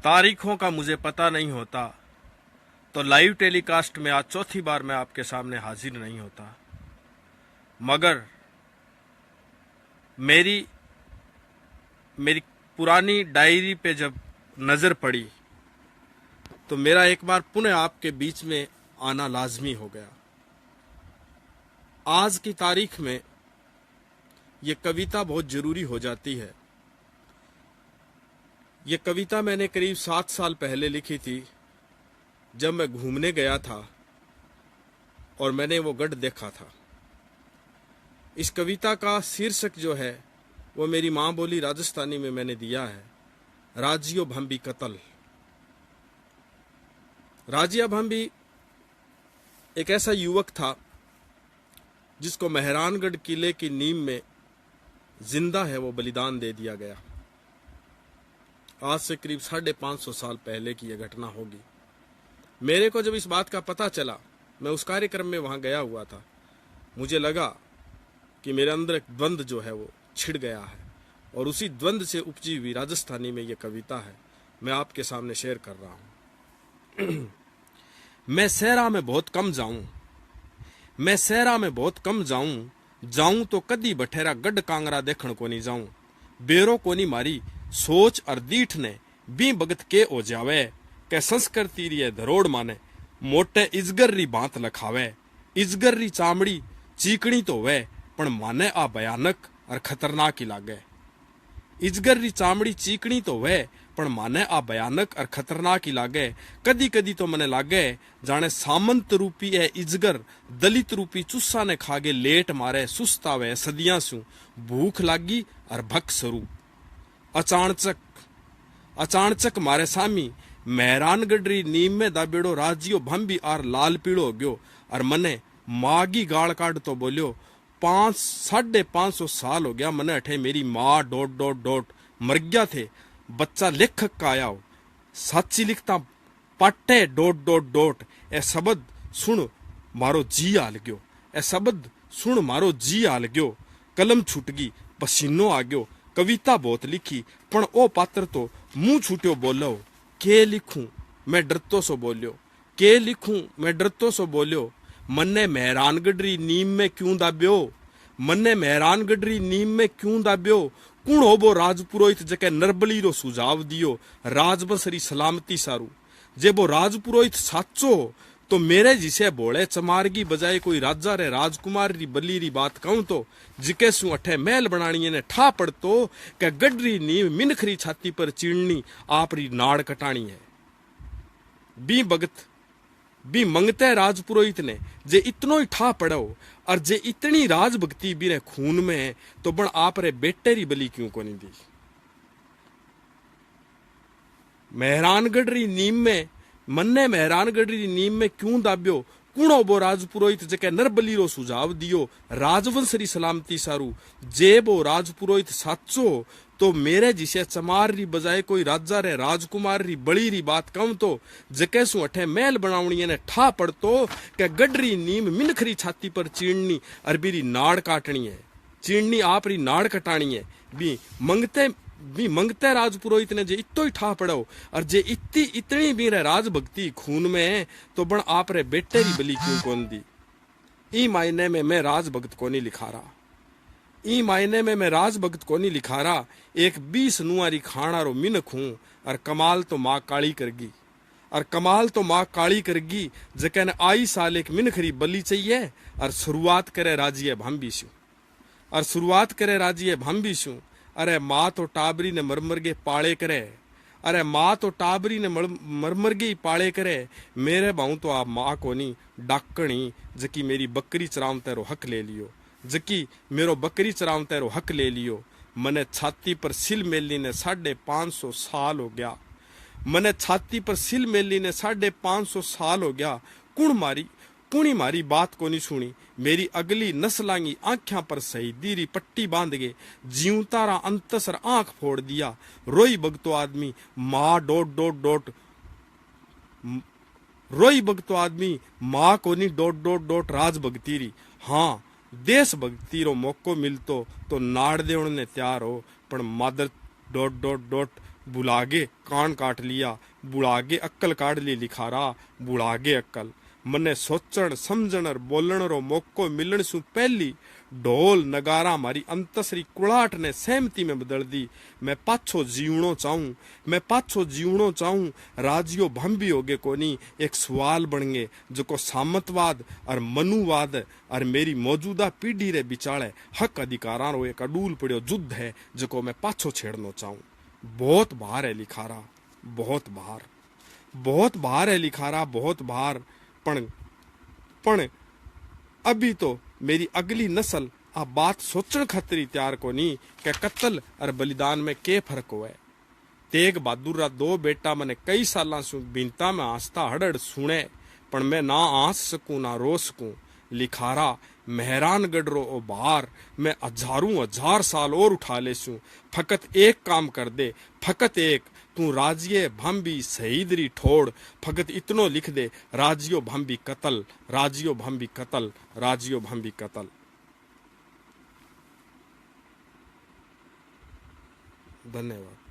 तारीखों का मुझे पता नहीं होता, तो लाइव टेलीकास्ट में आज चौथी बार मैं आपके सामने हाजिर नहीं होता। मगर मेरी पुरानी डायरी पे जब नज़र पड़ी तो मेरा एक बार पुनः आपके बीच में आना लाजमी हो गया। आज की तारीख में ये कविता बहुत जरूरी हो जाती है। ये कविता मैंने करीब 7 साल पहले लिखी थी, जब मैं घूमने गया था और मैंने वो गढ़ देखा था। इस कविता का शीर्षक जो है वो मेरी माँ बोली राजस्थानी में मैंने दिया है, राजियो भंबी कतल। राजिया भंबी एक ऐसा युवक था जिसको मेहरानगढ़ किले की नींव में जिंदा है वो बलिदान दे दिया गया। आज से करीब 550 साल पहले की यह घटना होगी। मेरे को जब इस बात का पता चला, मैं उस कार्यक्रम में वहां गया हुआ था, मुझे लगा कि मेरे अंदर एक द्वंद्व जो है वो छिड़ गया है, और उसी द्वंद्व से उपजी हुई राजस्थानी में ये कविता है, मैं आपके सामने शेयर कर रहा हूं। मैं सहरा में बहुत कम जाऊं, मैं सहरा में बहुत कम जाऊं तो कदी बठेरा गढ़ कांगरा देखण को नहीं जाऊं। बेरो को नहीं मारी सोच और दीठ ने बी भगत के ओ जावे, के संस्कृति री धरोड़ माने मोटे इजगर री बात लखावे। इजगर री चामड़ी चीकणी तो वे पण माने आ भयानक और खतरनाक ही लागे। इजगर री चामड़ी चीकणी तो वे पण माने आ भयानक और खतरनाक ही लागे। कदी कदी तो मने लागे जाने सामंत रूपी है इजगर दलित रूपी चुस्सा ने खागे लेट मारे सुस्तावे सदियां सु भूख लागी और भक स्वरूप। अचानचक मारे सामी मेहरानगढ़ी नीम में दाबेड़ो राजियो भंबी आर लाल पीड़ो गयो, और मने मागी गाल काट तो बोलियो 550 साल हो गया मने अठे मेरी माँ ... मर गया थे। बच्चा लेखक का आया हो, साची लिखता पाटे ... ए शब्द सुन मारो जी आल गयो, ए शब्द सुन मारो जी आल गयो। कलम छूट गई पसीनो आ गयो, कविता बहुत लिखी पण ओ पात्र तो मुंह छूट्यो बोलो। के लिखूं मैं डरतो सो बोलियो, के लिखूं मैं डरतो सो बोलियो। मन्ने मेहरानगढ़ी नीम में क्यों दाब्यो, मन्ने मेहरानगढ़ी नीम में क्यों दाब्यो। कुण होबो राजपुरोहित जके नरबली रो सुझाव दियो, राजबंसरी सलामती सारू। जे वो राजपुरोहित साचो तो मेरे जिसे बोले चमार की बजाय कोई राजा रे राजकुमार री बली री बात कहूं तो जिके सु अठे महल बनानी ने ठा पड़तो के गडरी नींव मिनखरी छाती पर चीड़नी आप री नाड़ कटानी है। बी भगत बी मंगते राजपुरोहित ने जे इतनो ही ठा पड़ो और जे इतनी राजभक्ति भी रे खून में है तो बण आप रे बेटे री बली क्यों को नहीं दी। मेहरानगढ़ी नीम में मन्ने मेहरानगढ़ी नीम में क्यों दाब्यो। कुणो बो राजपुरोहित जके नरबली रो सुझाव दियो, राजवंशरी सलामती सारू। जे बो राजपुरोहित साचो तो मेरे जिसे चमार री बजाय कोई राजा रे राजकुमार री बड़ी री बात कहूं तो जके सु अठे महल बनावणी ने ठा पड़तो के गडरी नीम मिनखरी छाती पर चीड़नी और बीरी नाड़ काटनी है। चीड़नी आप री नाड़ कटानी है। भी मंगते राजपुरोहित ने जे इतो ही ठा पड़ो और जे इतनी भी रे राजभक्ति खून में है तो बण आप रे बेटे री बली क्यों कोन दी। ई मायने में मैं राजभक्त को नहीं लिखा रहा, ई मायने में मैं राजभक्त को नहीं लिखा रहा। एक 20 नुआरी खाना रो मिनख हूं और कमाल तो माँ काली करगी, और कमाल तो माँ काली करगी जके ने आई साल एक मिनखरी बली चाहिए और शुरुआत करे राजिए भांबीशु, और शुरुआत करे राजिए भांबीशु। अरे माँ तो टाबरी ने मरमर के पाले करे, अरे माँ तो टाबरी ने मरमर के पाले करे। मेरे बाहू तो आप माँ को नहीं डाकणी जकी मेरी बकरी चराव तेरो हक ले लियो, जकी मेरो बकरी चराव तेरो हक ले लियो। मने छाती पर सिल मेली ने 550 साल हो गया, मने छाती पर सिल मेली ने 550 साल हो गया। कुणी मारी बात को नहीं सुनी, मेरी अगली नस्लांगी आंख्या पर शहीदी री पट्टी बांध गए। जीव तारा अंतसर आंख फोड़ दिया, रोई भगतो आदमी माँ ... रोई भगतो आदमी माँ को नहीं ... राजभक्ति री। हाँ देश भक्ति रो मौको मिलतो तो नाड़ देवण ने तैयार हो, पण मादर ... बुलागे कान काट लिया, बुलागे अक्कल काढ़ ली लिखारा, बुलागे अक्कल। मने सोचण समझण और बोलण रो मौको मिलण सु पहली ढोल नगारा मारी अंतसरी कुड़ाट ने सहमति में बदल दी। मैं पाछो जीवणो चाहूं, मैं पाछो जीवणो चाहूं, राजियो भंबी होगे कोनी। एक सवाल बन गए जो सामतवाद और मनुवाद और मेरी मौजूदा पीढ़ी रे बिचाले हक अधिकारां रो एक अडूल पड़ियो युद्ध है जो मैं पाछो छेड़नो चाहूं। बहुत बार है लिखारा, बहुत बार, बहुत बार है लिखारा, बहुत बार। पण अभी तो मेरी अगली नस्ल आ बात सोचण खातिर तैयार कोनी के कत्ल और बलिदान में के फर्क हुए। तेग बहादुर रा दो बेटा मने कई सालां सु बिनता में आस्था हड़ड़ सुने, पण मैं ना आंस सकूं ना रो सकूं। लिखारा मेहरानगढ़ रो ओ बार मैं हजारों हजार साल और उठा लेसूं। फकत एक काम कर दे, फकत एक, तू राजिये भांबी शहीदरी ठोड़। फकत इतनो लिख दे, राजियो भांबी कतल, राजियो भांबी कतल, राजियो भांबी कतल। धन्यवाद।